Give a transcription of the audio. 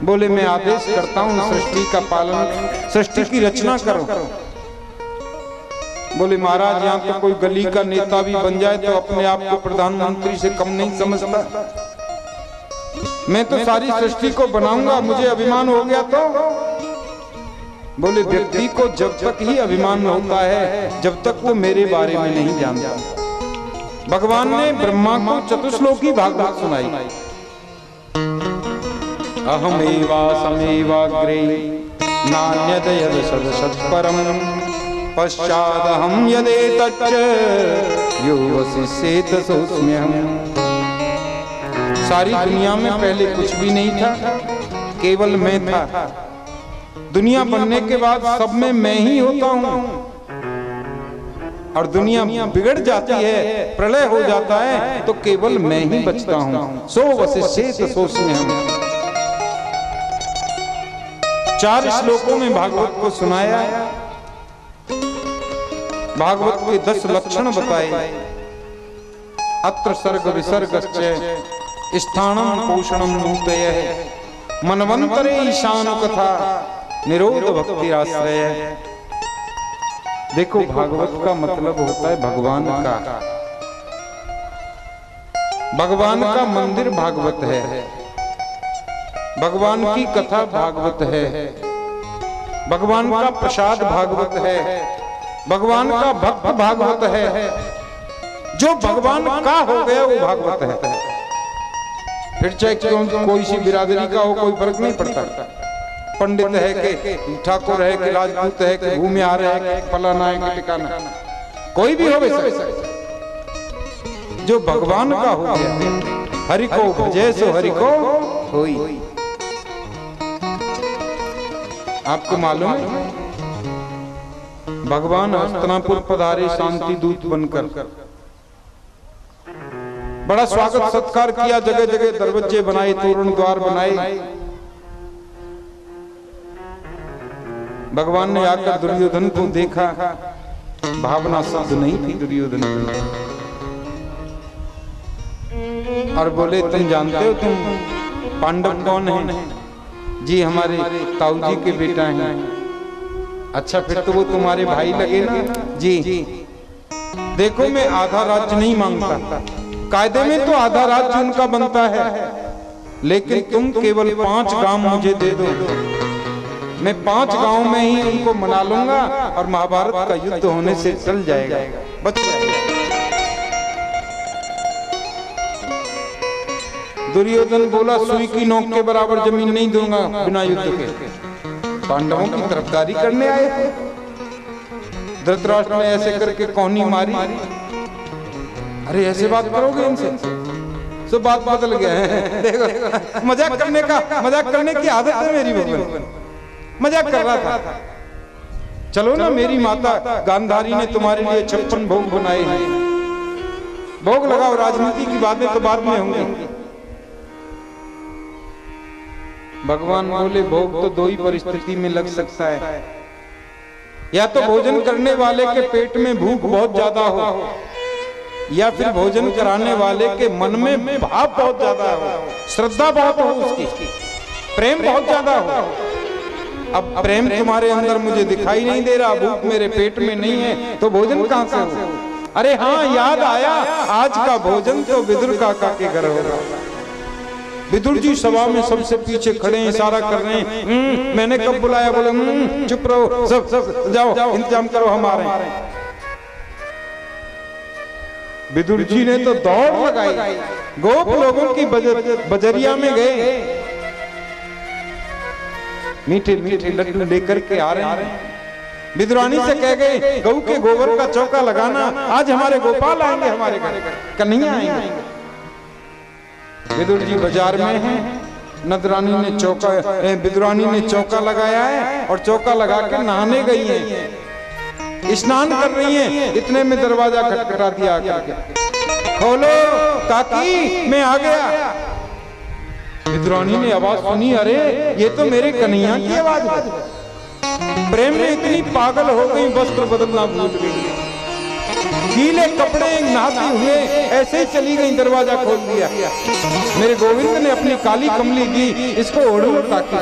बोले मैं आदेश करता हूं सृष्टि का पालन, सृष्टि की रचना करो। बोले महाराज यहाँ तो कोई गली का नेता भी बन जाए तो अपने आप को प्रधानमंत्री से कम नहीं समझता। मैं तो सारी सृष्टि को बनाऊंगा, मुझे अभिमान हो गया तो। बोले व्यक्ति को जब तक ही अभिमान होता है जब तक वो मेरे बारे में नहीं जानता। भगवान ने ब्रह्मा को चतुश्लोकी भागवत सुनाई। अहमेवा समेवाग्रे नान्यत यद सदसत्परम पश्चादहं यदेतच्च यो वसिष्येत सोऽस्म्यहम्। सारी दुनिया में पहले कुछ भी नहीं था, केवल मैं था। दुनिया बनने के बाद सब में मैं ही होता हूँ, और दुनिया बिगड़ जाती है, प्रलय हो जाता है तो केवल मैं ही बचता हूँ। सो वसिष्येत सोऽस्म्यहम्। 4 श्लोकों में भागवत को सुनाया। भागवत के 10 लक्षण बताए। अत्र सर्ग विसर्गश्च स्थानम पोषणम नूतयः मनवंतरे ईशान कथा निरोध भक्ति आश्रय। देखो भागवत का मतलब होता है भगवान का। भगवान का मंदिर भागवत है, भगवान की कथा भागवत है, भगवान का प्रसाद भागवत है, भगवान का भक्त भागवत है। जो भगवान का हो गया वो भागवत है। फिर चाहे कोई सी बिरादरी का हो, कोई फर्क नहीं पड़ता। पंडित है कि ठाकुर है कि राजपूत है कि भूमिहार है कि फलाना है कि टिकाना, कोई भी हो वैसा। जो भगवान का हो गया, हरि को भजे सो हरि को होई। आपको मालूम है भगवान हस्तिनापुर पधारे शांति दूत बनकर। बड़ा स्वागत सत्कार किया, जगह जगह दरवाजे बनाए, तोरण द्वार बनाए। भगवान ने आकर दुर्योधन को देखा, भावना शब्द नहीं थी दुर्योधन की, और बोले तुम जानते हो तुम पांडव कौन है? जी हमारे ताऊ जी के बेटा हैं। अच्छा फिर तो वो तुम्हारे भाई लगे ना? जी। देखो मैं आधा राज्य नहीं मांगता, कायदे में तो आधा राज्य उनका बनता है, लेकिन तुम केवल 5 गांव मुझे दे दो, मैं 5 गांव में ही उनको मना लूंगा और महाभारत का युद्ध होने से टल जाएगा, बच जाएगा। दुर्योधन बोला सुई की नोक के बराबर जमीन नहीं दूंगा बिना युद्ध के। पांडवों की तरफदारी करने आए थे। धृतराष्ट्र ने ऐसे करके कौनी मारी। अरे ऐसे बात करोगे इनसे? सब बात बदल गया है। देखो मजाक करने की आदत है मेरी। भगवान मजाक कर रहा था। चलो ना, मेरी माता गांधारी ने तुम्हारे लिए 56 भोग बनाए हैं, भोग लगाओ। राजनीति की बातें तो बाद में होंगी। भगवान बोले भोग तो 2 ही परिस्थिति में लग सकता है, या तो भोजन करने वाले के पेट में भूख बहुत ज्यादा हो, या फिर भोजन कराने वाले के मन में भाव बहुत ज्यादा हो, श्रद्धा बहुत हो, उसकी प्रेम बहुत ज्यादा हो। अब प्रेम तुम्हारे अंदर मुझे दिखाई नहीं दे रहा, भूख मेरे पेट में नहीं है, तो भोजन कहां से हो? अरे हाँ याद आया, आज का भोजन तो विदुर काका के घर होगा। विदुर जी सभा में सबसे पीछे खड़े हैं, इशारा कर रहे हैं। मैंने कब बुलाया? बोले चुप रहो, सब जाओ इंतजाम करो, हम आ रहे हैं। विदुर जी ने तो दौड़ लगाई, गोप लोगों की बजरिया में गए, मीठे मीठे लड्डू लेकर के आ रहे हैं। विदुरानी से कह गए गऊ के गोबर का चौका लगाना, आज हमारे गोपाल आएंगे, हमारे घर कन्हैया आएंगे। विदुर जी बाजार में हैं, विदुरानी ने चौका लगाया है और चौका लगा के नहाने गई हैं, स्नान कर रही हैं। इतने में दरवाजा खटखटा दिया आकर के, खोलो काकी मैं आ गया। विदुरानी ने आवाज सुनी, अरे ये तो मेरे कन्हैया की आवाज है। प्रेम में इतनी पागल हो गई, वस्त्र बदलना भूल गई। गीले कपड़े नहाते हुए ऐसे ही चली गई, दरवाजा खोल दिया। मेरे गोविंद ने अपनी काली कमली दी, इसको ओढ़ लो ताकि